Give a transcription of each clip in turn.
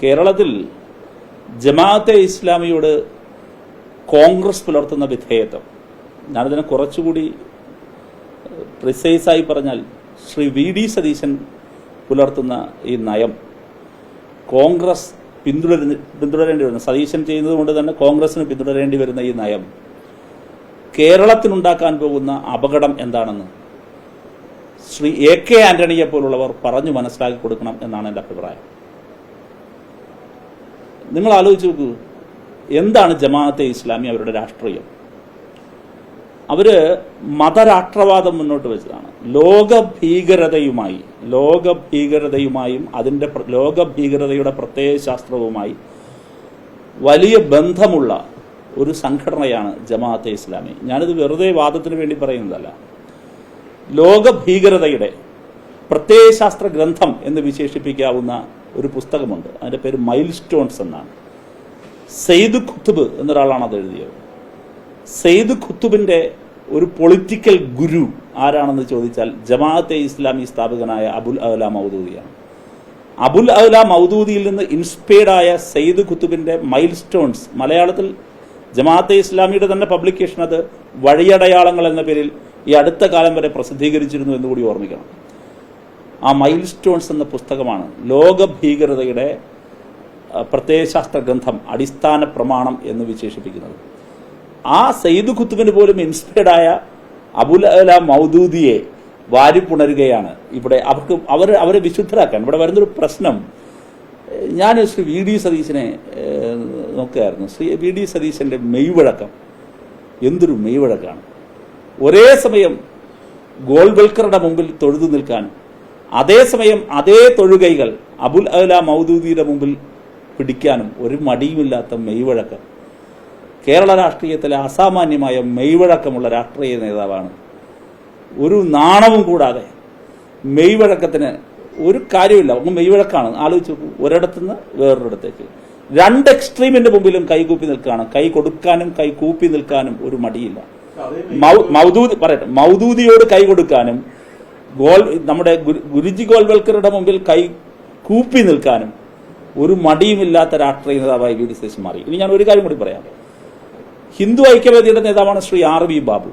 കേരളത്തിൽ ജമാഅത്തെ ഇസ്ലാമിയോട് കോൺഗ്രസ് പുലർത്തുന്ന വിധേയത്വം, ഞാനതിനെ കുറച്ചുകൂടി പ്രിസൈസായി പറഞ്ഞാൽ ശ്രീ വി.ഡി. സതീശൻ പുലർത്തുന്ന ഈ നയം കോൺഗ്രസ് പിന്തുടരേണ്ടി വരുന്ന, സതീശൻ ചെയ്യുന്നത് കൊണ്ട് തന്നെ കോൺഗ്രസിന് പിന്തുടരേണ്ടി വരുന്ന ഈ നയം കേരളത്തിനുണ്ടാക്കാൻ പോകുന്ന അപകടം എന്താണെന്ന് ശ്രീ എ.കെ. ആന്റണിയെ പോലുള്ളവർ പറഞ്ഞു മനസ്സിലാക്കി കൊടുക്കണം എന്നാണ് എൻ്റെ അഭിപ്രായം. നിങ്ങൾ ആലോചിച്ച് നോക്കൂ, എന്താണ് ജമാഅത്തെ ഇസ്ലാമി അവരുടെ രാഷ്ട്രീയം? അവര് മതരാഷ്ട്രവാദം മുന്നോട്ട് വെച്ചതാണ്. ലോകഭീകരതയുമായും അതിൻ്റെ ലോകഭീകരതയുടെ പ്രത്യയശാസ്ത്രവുമായി വലിയ ബന്ധമുള്ള ഒരു സംഘടനയാണ് ജമാഅത്തെ ഇസ്ലാമി. ഞാനിത് വെറുതെ വാദത്തിന് വേണ്ടി പറയുന്നതല്ല. ലോകഭീകരതയുടെ പ്രത്യയശാസ്ത്ര ഗ്രന്ഥം എന്ന് വിശേഷിപ്പിക്കാവുന്ന ഒരു പുസ്തകമുണ്ട്. അതിൻ്റെ പേര് മൈൽ സ്റ്റോൺസ് എന്നാണ്. സെയ്ദ് ഖുത്തുബ് എന്നൊരാളാണ് അത് എഴുതിയത്. സെയ്ദ് ഖുത്തുബിന്റെ ഒരു പൊളിറ്റിക്കൽ ഗുരു ആരാണെന്ന് ചോദിച്ചാൽ ജമാഅത്തെ ഇസ്ലാമി സ്ഥാപകനായ അബുൽ അഅ്ല മൗദൂദിയാണ്. അബുൽ അഅ്ല മൗദൂദിയിൽ നിന്ന് ഇൻസ്പയർഡായ സെയ്ദ് ഖുത്തുബിന്റെ മൈൽ സ്റ്റോൺസ്, മലയാളത്തിൽ ജമാഅത്തെ ഇസ്ലാമിയുടെ തന്നെ പബ്ലിക്കേഷൻ അത് വഴിയടയാളങ്ങൾ എന്ന പേരിൽ ഈ അടുത്ത കാലം വരെ പ്രസിദ്ധീകരിച്ചിരുന്നു എന്നുകൂടി ഓർമ്മിക്കണം. ആ മൈൽ സ്റ്റോൺസ് എന്ന പുസ്തകമാണ് ലോകഭീകരതയുടെ പ്രത്യയശാസ്ത്ര ഗ്രന്ഥം, അടിസ്ഥാന പ്രമാണം എന്ന് വിശേഷിപ്പിക്കുന്നത്. ആ സെയ്ദ് ഖുത്തുബിന് പോലും ഇൻസ്പയർഡായ അബുൽ അഅ്ല മൗദൂദിയെ വാരിപ്പുണരുകയാണ് ഇവിടെ. അവരെ വിശുദ്ധരാക്കാൻ ഇവിടെ വരുന്നൊരു പ്രശ്നം. ഞാൻ ശ്രീ വി.ഡി. സതീശനെ നോക്കുകയായിരുന്നു. ശ്രീ വി.ഡി. സതീശന്റെ മെയ്വഴക്കം എന്തൊരു മെയ്വഴക്കാണ്! ഒരേ സമയം ഗോൾവൽക്കറുടെ മുമ്പിൽ തൊഴുതു നിൽക്കാനും അതേസമയം അതേ തൊഴുകൈകൾ അബുൽ അഅ്ല മൗദൂദിയുടെ മുമ്പിൽ പിടിക്കാനും ഒരു മടിയുമില്ലാത്ത മെയ്വഴക്കം. കേരള രാഷ്ട്രീയത്തിലെ അസാമാന്യമായ മെയ്വഴക്കമുള്ള രാഷ്ട്രീയ നേതാവാണ്. ഒരു നാണവും കൂടാതെ മെയ്വഴക്കത്തിന് ഒരു കാര്യമില്ല. ഒന്ന് മെയ്വഴക്കാണ്. ആലോചിച്ച് നോക്കൂ, ഒരിടത്തുനിന്ന് വേറൊരിടത്തേക്ക് രണ്ട് എക്സ്ട്രീമിന്റെ മുമ്പിലും കൈകൂപ്പി നിൽക്കുകയാണ്. കൈ കൊടുക്കാനും കൈ കൂപ്പി നിൽക്കാനും ഒരു മടിയില്ല. മൗദൂദിയോട് കൈ കൊടുക്കാനും നമ്മുടെ ഗുരുജി ഗോൾവൽക്കറുടെ മുമ്പിൽ കൈ കൂപ്പി നിൽക്കാനും ഒരു മടിയുമില്ലാത്ത രാഷ്ട്രീയ നേതാവായി വി.ഡി. സതീശൻ മാറി. ഇനി ഞാൻ ഒരു കാര്യം കൂടി പറയാം. ഹിന്ദു ഐക്യവേദിയുടെ നേതാവാണ് ശ്രീ ആർ.വി. ബാബു.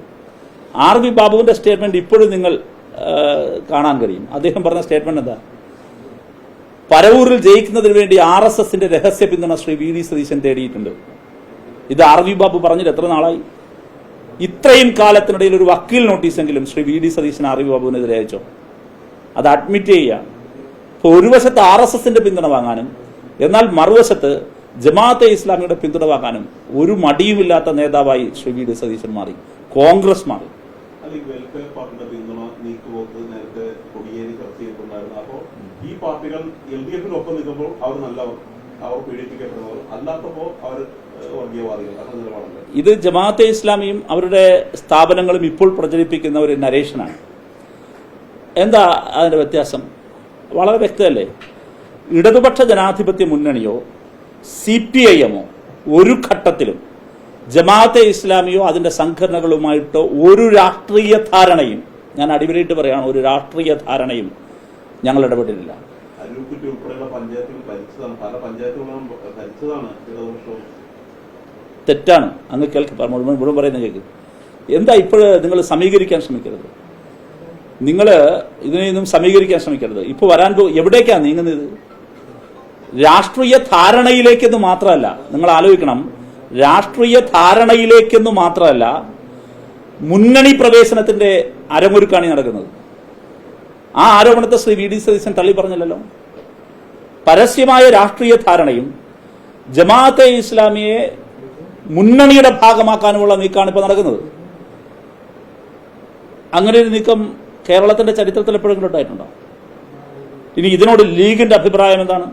ആർ.വി. ബാബുവിന്റെ സ്റ്റേറ്റ്മെന്റ് ഇപ്പോഴും നിങ്ങൾ കാണാൻ കഴിയും. അദ്ദേഹം പറഞ്ഞ സ്റ്റേറ്റ്മെന്റ് എന്താ? പരവൂരിൽ ജയിക്കുന്നതിന് വേണ്ടി RSSന്റെ രഹസ്യ പിന്തുണ ശ്രീ വി.ഡി. സതീശൻ തേടിയിട്ടുണ്ട്. ഇത് ആർ.വി. ബാബു പറഞ്ഞിട്ട് എത്ര നാളായി? ഇത്രയും കാലത്തിനിടയിൽ ഒരു വക്കീൽ നോട്ടീസെങ്കിലും ശ്രീ വി.ഡി. സതീശൻ ആർ.വി. ബാബുവിനെതിരെ അയച്ചോ? അത് അഡ്മിറ്റ് ചെയ്യുക. ഇപ്പോൾ ഒരു വശത്ത് RSSന്റെ പിന്തുണ വാങ്ങാനും എന്നാൽ മറുവശത്ത് ജമാഅത്തെ ഇസ്ലാമിയുടെ പിന്തുണ വാങ്ങാനും ഒരു മടിയുമില്ലാത്ത നേതാവായി ശ്രീ വി.ഡി. സതീശൻ മാറി. കോൺഗ്രസ് മാറി. ഈ പാർട്ടികൾ LDF-നൊപ്പം നിൽക്കുമ്പോൾ അവർ നല്ലവർ, അവർ പീഡിപ്പിക്കപ്പെടുന്നവർ, അല്ലാത്തപ്പോൾ അവർ വർഗീയവാദികൾ. ഇത് ജമാഅത്തെ ഇസ്ലാമിയും അവരുടെ സ്ഥാപനങ്ങളും ഇപ്പോൾ പ്രചരിപ്പിക്കുന്ന ഒരു നരേഷനാണ്. എന്താ അതിന്റെ വ്യത്യാസം? വളരെ വ്യക്തമല്ലേ? ഇടതുപക്ഷ ജനാധിപത്യ മുന്നണിയോ CPIM-ഓ ഒരു ഘട്ടത്തിലും ജമാഅത്തെ ഇസ്ലാമിയോ അതിന്റെ സംഘടനകളുമായിട്ടോ ഒരു രാഷ്ട്രീയ ധാരണയും, ഞാൻ അടിവരയിട്ട് പറയാണ്, ഒരു രാഷ്ട്രീയ ധാരണയും ഞങ്ങൾ ഇടപെട്ടിട്ടില്ല. തെറ്റാണ്. അങ്ങ് മുഴുവൻ പറയുന്ന കേൾക്ക്. എന്താ ഇപ്പോൾ നിങ്ങൾ സമീകരിക്കാൻ ശ്രമിക്കരുത്. നിങ്ങൾ ഇതിനെയൊന്നും സമീകരിക്കാൻ ശ്രമിക്കരുത്. ഇപ്പോൾ വരാൻ എവിടേക്കാണ് നീങ്ങുന്നത്? രാഷ്ട്രീയ ധാരണയിലേക്കെന്ന് മാത്രമല്ല, നിങ്ങൾ ആലോചിക്കണം, രാഷ്ട്രീയ ധാരണയിലേക്കെന്ന് മാത്രമല്ല, മുന്നണി പ്രവേശനത്തിന്റെ അരങ്ങൊരുക്കാണ് നടക്കുന്നത്. ആ ആരോപണത്തെ ശ്രീ വി.ഡി. സതീശൻ തള്ളി പറഞ്ഞില്ലല്ലോ. പരസ്യമായ രാഷ്ട്രീയ ധാരണയും ജമാഅത്തെ ഇസ്ലാമിയെ മുന്നണിയുടെ ഭാഗമാക്കാനുമുള്ള നീക്കമാണ് ഇപ്പോൾ നടക്കുന്നത്. അങ്ങനെ ഒരു നീക്കം കേരളത്തിന്റെ ചരിത്രത്തിൽ എപ്പോഴെങ്കിലും ഉണ്ടായിട്ടുണ്ടോ? ഇനി ഇതിനോട് ലീഗിന്റെ അഭിപ്രായം എന്താണ്?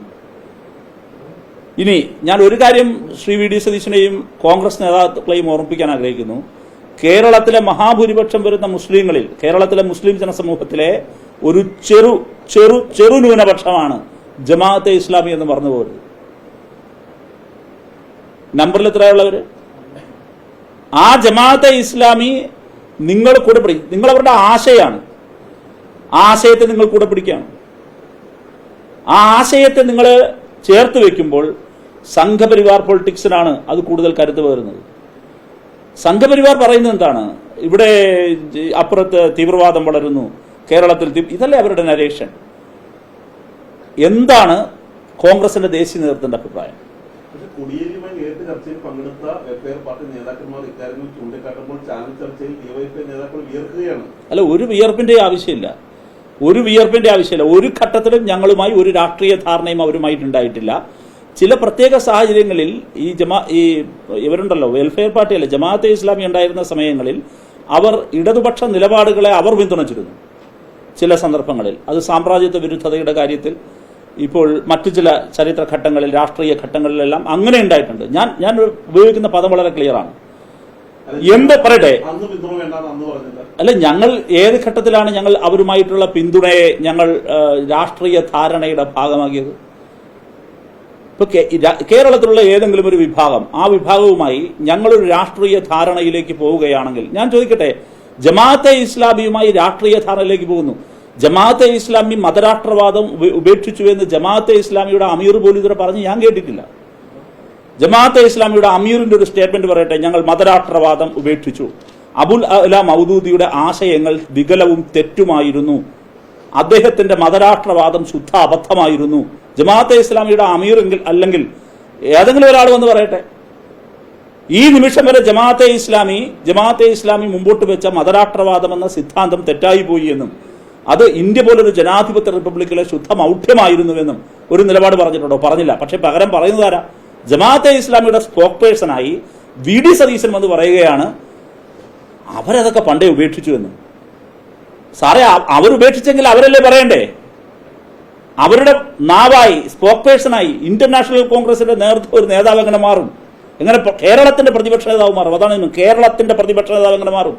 ഇനി ഞാൻ ഒരു കാര്യം ശ്രീ വി.ഡി. സതീശനെയും കോൺഗ്രസ് നേതാക്കളെയും ഓർമ്മിപ്പിക്കാൻ ആഗ്രഹിക്കുന്നു. കേരളത്തിലെ മഹാഭൂരിപക്ഷം വരുന്ന മുസ്ലിങ്ങളിൽ, കേരളത്തിലെ മുസ്ലിം ജനസമൂഹത്തിലെ ഒരു ചെറു ന്യൂനപക്ഷമാണ് ജമാഅത്തെ ഇസ്ലാമി എന്ന് പറഞ്ഞു പോകരുത്. നമ്പറിൽ എത്രയുള്ളവര്? ആ ജമാഅത്തെ ഇസ്ലാമി നിങ്ങൾ കൂടെ പിടിക്കും. നിങ്ങൾ അവരുടെ ആശയമാണ്. ആ ആശയത്തെ നിങ്ങൾ കൂടെ പിടിക്കുകയാണ്. ആ ആശയത്തെ നിങ്ങൾ ചേർത്ത് വെക്കുമ്പോൾ സംഘപരിവാർ പൊളിറ്റിക്സിനാണ് അത് കൂടുതൽ കരുത്ത് പകരുന്നത്. സംഘപരിവാർ പറയുന്നത് എന്താണ്? ഇവിടെ അപ്പുറത്ത് തീവ്രവാദം വളരുന്നു, കേരളത്തിൽ ഇതല്ലേ അവരുടെ നരേഷൻ. എന്താണ് കോൺഗ്രസിന്റെ ദേശീയ നേതൃത്വത്തിന്റെ അഭിപ്രായം? പക്ഷെ കോടിയേരിയുമായി നേരിട്ട് ചർച്ചയിൽ പങ്കെടുത്ത വെൽഫെയർ പാർട്ടി നേതാക്കന്മാർ ഇക്കാര്യങ്ങൾ ചൂണ്ടിക്കാട്ടുമ്പോൾ ചാനൽ ചർച്ചയിൽ ഡിവൈഎഫ്ഐ നേതാക്കൾ വിയർക്കുകയാണ്. അല്ല, ഒരു വിയർപ്പിന്റെ ആവശ്യമില്ല. ഒരു ഘട്ടത്തിലും ഞങ്ങളുമായി ഒരു രാഷ്ട്രീയ ധാരണയും അവരുമായിട്ടുണ്ടായിട്ടില്ല. ചില പ്രത്യേക സാഹചര്യങ്ങളിൽ ഈ ഇവരുണ്ടല്ലോ, വെൽഫെയർ പാർട്ടിയല്ല, ജമാഅത്തെ ഇസ്ലാമി ഉണ്ടായിരുന്ന സമയങ്ങളിൽ അവർ ഇടതുപക്ഷ നിലപാടുകളെ അവർ പിന്തുണച്ചിരുന്നു. ചില സന്ദർഭങ്ങളിൽ അത് സാമ്രാജ്യത്വ വിരുദ്ധതയുടെ കാര്യത്തിൽ, ഇപ്പോൾ മറ്റു ചില ചരിത്ര ഘട്ടങ്ങളിൽ, രാഷ്ട്രീയ ഘട്ടങ്ങളിലെല്ലാം അങ്ങനെ ഉണ്ടായിട്ടുണ്ട്. ഞാൻ ഉപയോഗിക്കുന്ന പദം വളരെ ക്ലിയറാണ്. എന്ത് പറയട്ടെ, അല്ല, ഞങ്ങൾ ഏത് ഘട്ടത്തിലാണ് ഞങ്ങൾ അവരുമായിട്ടുള്ള പിന്തുണയെ ഞങ്ങൾ രാഷ്ട്രീയ ധാരണയുടെ ഭാഗമാക്കിയത്? ഇപ്പൊ കേരളത്തിലുള്ള ഏതെങ്കിലും ഒരു വിഭാഗം, ആ വിഭാഗവുമായി ഞങ്ങളൊരു രാഷ്ട്രീയ ധാരണയിലേക്ക് പോവുകയാണെങ്കിൽ, ഞാൻ ചോദിക്കട്ടെ, ജമാഅത്തെ ഇസ്ലാമിയുമായി രാഷ്ട്രീയ ധാരണയിലേക്ക് പോകുന്നു. ജമാഅത്തെ ഇസ്ലാമി മതരാഷ്ട്രവാദം ഉപേക്ഷിച്ചു എന്ന് ജമാഅത്തെ ഇസ്ലാമിയുടെ അമീർ പോലും ഇതുവരെ പറഞ്ഞ് ഞാൻ കേട്ടിട്ടില്ല. ജമാഅത്തെ ഇസ്ലാമിയുടെ അമീറിന്റെ ഒരു സ്റ്റേറ്റ്മെന്റ് പറയട്ടെ, ഞങ്ങൾ മതരാഷ്ട്രവാദം ഉപേക്ഷിച്ചു, അബുൽ അല മൗദൂദിയുടെ ആശയങ്ങൾ വികലവും തെറ്റുമായിരുന്നു, അദ്ദേഹത്തിന്റെ മതരാഷ്ട്രവാദം ശുദ്ധ അബദ്ധമായിരുന്നു. ജമാഅത്തെ ഇസ്ലാമിയുടെ അമീറെങ്കിൽ അല്ലെങ്കിൽ ഏതെങ്കിലും ഒരാൾ വന്ന് പറയട്ടെ. ഈ നിമിഷം വരെ ജമാഅത്തെ ഇസ്ലാമി മുമ്പോട്ട് വെച്ച മതരാഷ്ട്രവാദം എന്ന സിദ്ധാന്തം തെറ്റായി പോയി എന്നും അത് ഇന്ത്യ പോലൊരു ജനാധിപത്യ റിപ്പബ്ലിക്കിലെ ശുദ്ധ മൗഢ്യമായിരുന്നുവെന്നും ഒരു നിലപാട് പറഞ്ഞിട്ടുണ്ടോ? പറഞ്ഞില്ല. പക്ഷെ പകരം പറയുന്നതാരാ? ജമാഅത്തെ ഇസ്ലാമിയുടെ സ്പോക്ക് പേഴ്സണായി വി.ഡി. സതീശൻ വന്ന് പറയുകയാണ് അവരതൊക്കെ പണ്ടേ ഉപേക്ഷിച്ചു എന്ന്. സാറേ, അവരുപേക്ഷിച്ചെങ്കിൽ അവരല്ലേ പറയണ്ടേ? അവരുടെ നാവായി, സ്പോക്ക് പേഴ്സണായി ഇന്റർനാഷണൽ കോൺഗ്രസിന്റെ ഒരു നേതാവ് എങ്ങനെ മാറും? എങ്ങനെ കേരളത്തിന്റെ പ്രതിപക്ഷ നേതാവ് മാറും? അതാണ് കേരളത്തിന്റെ പ്രതിപക്ഷ നേതാവ് എങ്ങനെ മാറും?